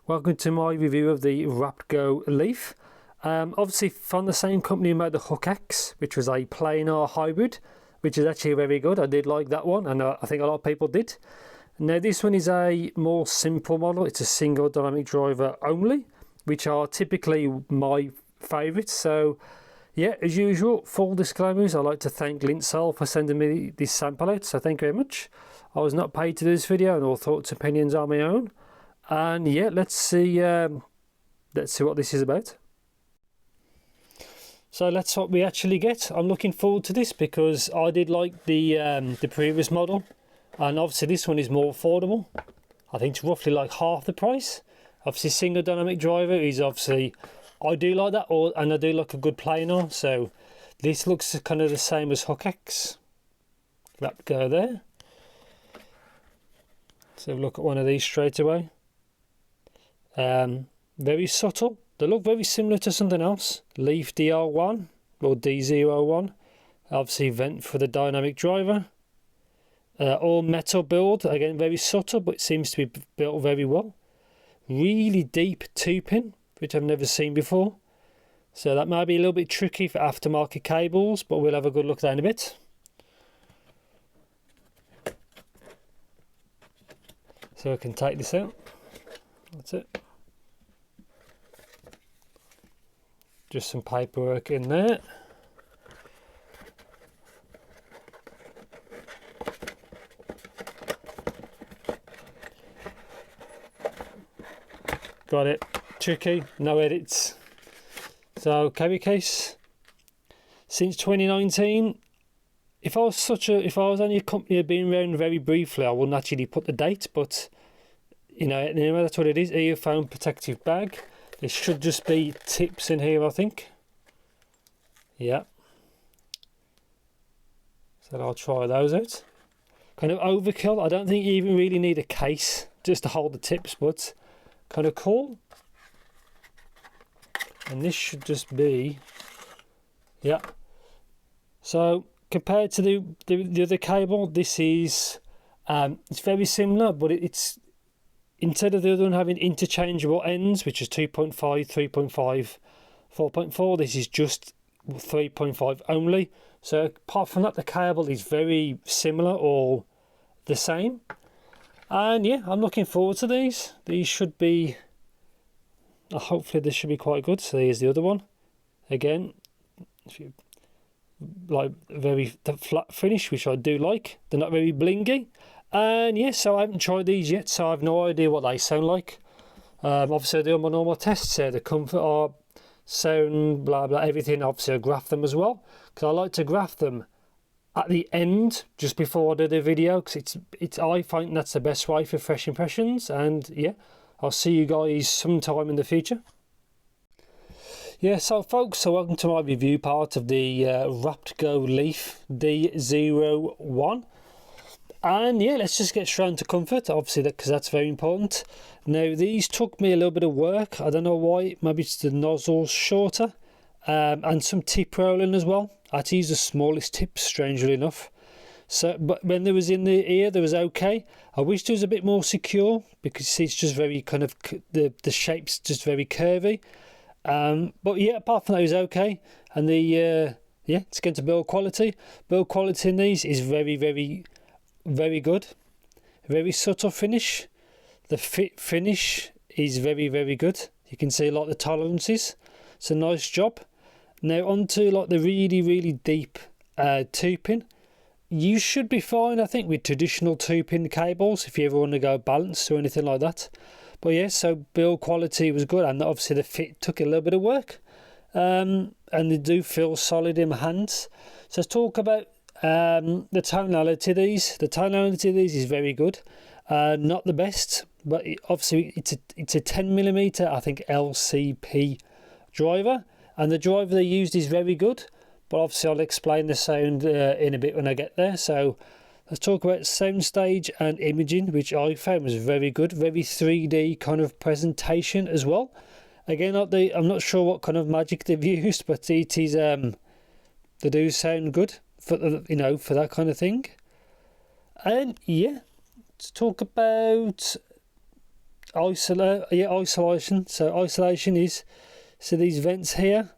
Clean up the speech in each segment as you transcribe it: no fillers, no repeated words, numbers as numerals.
Welcome to my review of the Raptgo Leaf. Obviously from the same company who made the Hook X, which was a planar hybrid, which is actually very good. I did like that one, and I think a lot of people did. Now this one is a more simple model. It's a single dynamic driver only, which are typically my favourites. So yeah, as usual, full disclaimers, I'd like to thank Lintsol for sending me this sample out, so thank you very much. I was not paid to do this video, and all thoughts and opinions are my own. And yeah, let's see what this is about. So that's what we actually get. I'm looking forward to this because I did like the previous model, and obviously this one is more affordable. I think it's roughly like half the price. Obviously single dynamic driver is obviously, I do like that, and I do like a good planar. So this looks kind of the same as Hook X. Raptgo there. Let's have a look at one of these straight away. Very subtle. They look very similar to something else. Leaf D01 or D01. Obviously vent for the dynamic driver. All metal build, again very subtle, but it seems to be built very well. Really deep 2-pin, which I've never seen before. So that might be a little bit tricky for aftermarket cables, but we'll have a good look at that in a bit. So I can take this out. That's it. Just some paperwork in there. Got it. Tricky, no edits. So carry case. Since 2019. If I was only a company that had been around very briefly, I wouldn't actually put the date, but you know, anyway, that's what it is. Earphone protective bag. There should just be tips in here, I think. Yeah. So I'll try those out. Kind of overkill. I don't think you even really need a case just to hold the tips, but kind of cool. And this should just be, yeah. So compared to the other cable, this is it's very similar, but it's instead of the other one having interchangeable ends, which is 2.5, 3.5, 4.4, this is just 3.5 only. So apart from that, the cable is very similar or the same. And yeah, I'm looking forward to these. These should be, hopefully this should be quite good. So here's the other one. Again, if you like, very flat finish, which I do like. They're not very blingy. And yes, so I haven't tried these yet, so I have no idea what they sound like. Obviously I do my normal tests here, the comfort, sound, blah blah, everything. Obviously I graph them as well, because I like to graph them at the end, just before I do the video, because I find that's the best way for fresh impressions. And yeah, I'll see you guys sometime in the future. Yeah, so folks, so welcome to my review part of the Raptgo Leaf D01. And yeah, let's just get straight into comfort, obviously, because that's very important. Now, these took me a little bit of work. I don't know why. Maybe it's the nozzle's shorter. And some tip rolling as well. I had to use the smallest tips, strangely enough. So, but when there was in the ear, there was okay. I wish there was a bit more secure, because see, it's just very kind of, the shape's just very curvy. But yeah, apart from that, it was okay. And the yeah, it's going to build quality. Build quality in these is very, very, very good. Very subtle finish. The finish is very, very good. You can see like the tolerances. It's a nice job. Now onto like the really, really deep 2-pin. You should be fine, I think, with traditional 2-pin cables if you ever want to go balanced or anything like that. But yeah, so build quality was good, and obviously the fit took a little bit of work. And they do feel solid in my hands. So let's talk about the tonality of these. The tonality of these is very good. Not the best, but obviously it's a 10mm, I think, LCP driver, and the driver they used is very good. But obviously I'll explain the sound in a bit when I get there. So let's talk about Soundstage and imaging, which I found was very good. Very 3D kind of presentation as well. Again, I'm not sure what kind of magic they've used, but it is they do sound good for for that kind of thing. And yeah, let's talk about isolation. So isolation is, so these vents here,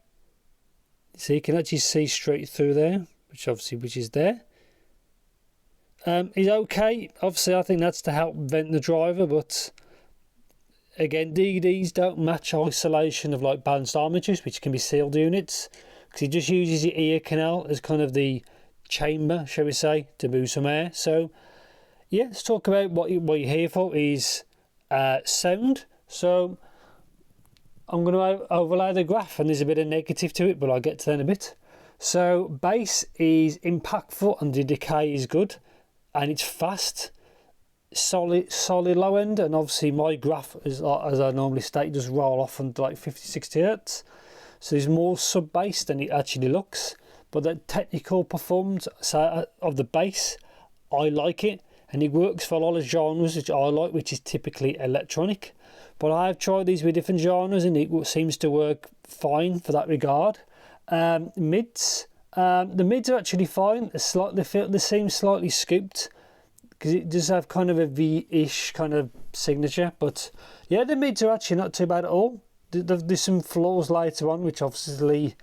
so you can actually see straight through there, which is there. Is okay. Obviously, I think that's to help vent the driver, but again, DDs don't match isolation of like balanced armatures, which can be sealed units, because it just uses your ear canal as kind of the chamber, shall we say, to move some air. So yeah, let's talk about what you're here for is sound. So I'm going to overlay the graph, and there's a bit of negative to it, but I'll get to that in a bit. So bass is impactful and the decay is good, and it's fast. Solid low end, and obviously my graph is, as I normally state, does roll off on like 50-60 hertz, so there's more sub bass than it actually looks. But the technical performance of the bass, I like it, and it works for a lot of genres which I like, which is typically electronic. But I have tried these with different genres, and it seems to work fine for that regard. Mids, the mids are actually fine. They seem slightly scooped, because it does have kind of a V-ish kind of signature. But yeah, the mids are actually not too bad at all. There's some flaws later on, which obviously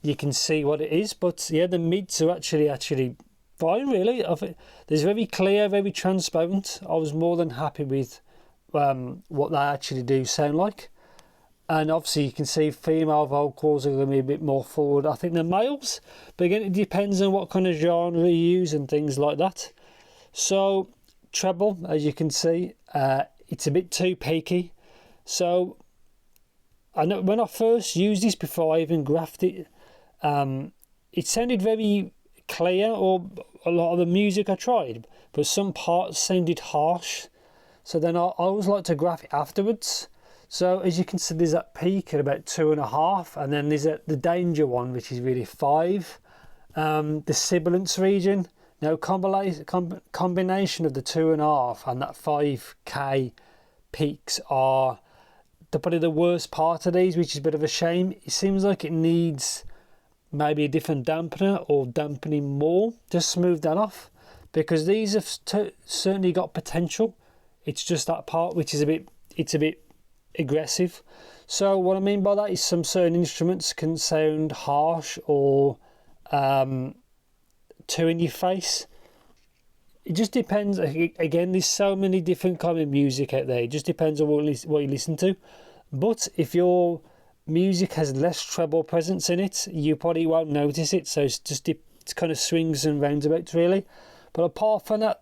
you can see what it is. But yeah, the mids are actually fine, really. There's very clear, very transparent. I was more than happy with what they actually do sound like. And obviously you can see female vocals are going to be a bit more forward, I think, than males. But again, it depends on what kind of genre you use and things like that. So treble, as you can see, it's a bit too peaky. So I know when I first used this, before I even graphed it, it sounded very clear, or a lot of the music I tried, but some parts sounded harsh. So then I always like to graph it afterwards. So as you can see, there's that peak at about 2.5, and then there's the danger one, which is really 5. The sibilance region. Now, combination of the 2.5 and that 5k peaks are probably the worst part of these, which is a bit of a shame. It seems like it needs maybe a different dampener, or dampening more to smooth that off, because these have certainly got potential. It's just that part which is a bit aggressive. So what I mean by that is some certain instruments can sound harsh or too in your face. It just depends. Again, there's so many different kind of music out there. It just depends on what you listen to. But if your music has less treble presence in it, you probably won't notice it. So it's kind of swings and roundabouts, really. But apart from that,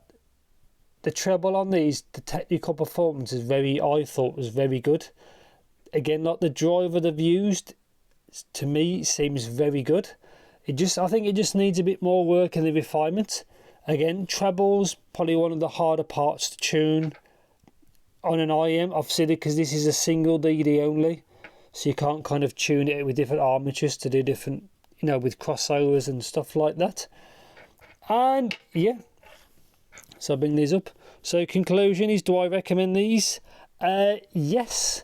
the treble on these, the technical performance I thought was very good. Again, like the driver they've used, to me, seems very good. I think it just needs a bit more work in the refinement. Again, treble's probably one of the harder parts to tune on an IM, obviously, because this is a single DD only, so you can't kind of tune it with different armatures to do different, with crossovers and stuff like that. And yeah, so I'll bring these up. So conclusion is, do I recommend these? Yes.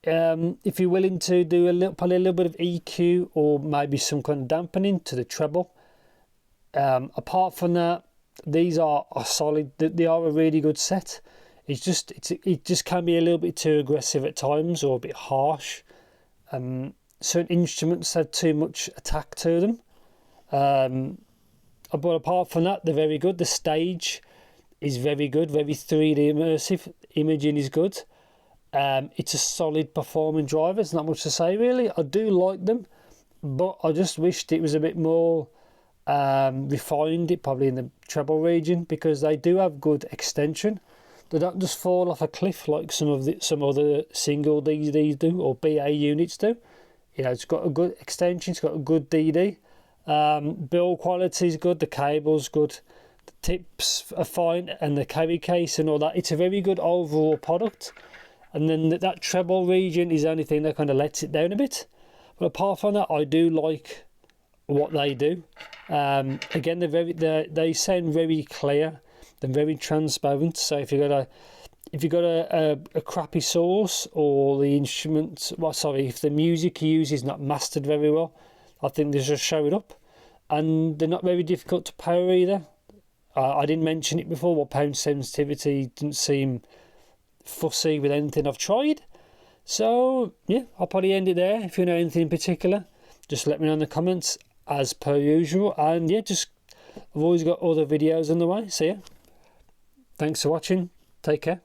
If you're willing to do probably a little bit of EQ or maybe some kind of dampening to the treble. Apart from that, these are solid. They are a really good set. It just can be a little bit too aggressive at times, or a bit harsh. Certain instruments have too much attack to them. But apart from that, they're very good. The stage is very good, very 3D immersive. Imaging is good. It's a solid performing driver. There's not much to say, really. I do like them, but I just wished it was a bit more refined, probably in the treble region, because they do have good extension. They don't just fall off a cliff like some other single DDs do, or BA units do. It's got a good extension. It's got a good DD. Build quality is good. The cable's good. The tips are fine, and the carry case and all that. It's a very good overall product. And then that treble region is the only thing that kind of lets it down a bit. But apart from that, I do like what they do. Again, they sound very clear. They're very transparent. So if you've got a crappy source, or the instrument, if the music you use is not mastered very well, I think they just show it up. And they're not very difficult to power either. I didn't mention it before, but power sensitivity didn't seem fussy with anything I've tried. So yeah, I'll probably end it there. If you know anything in particular, just let me know in the comments as per usual. And yeah, I've always got other videos on the way. So yeah, thanks for watching. Take care.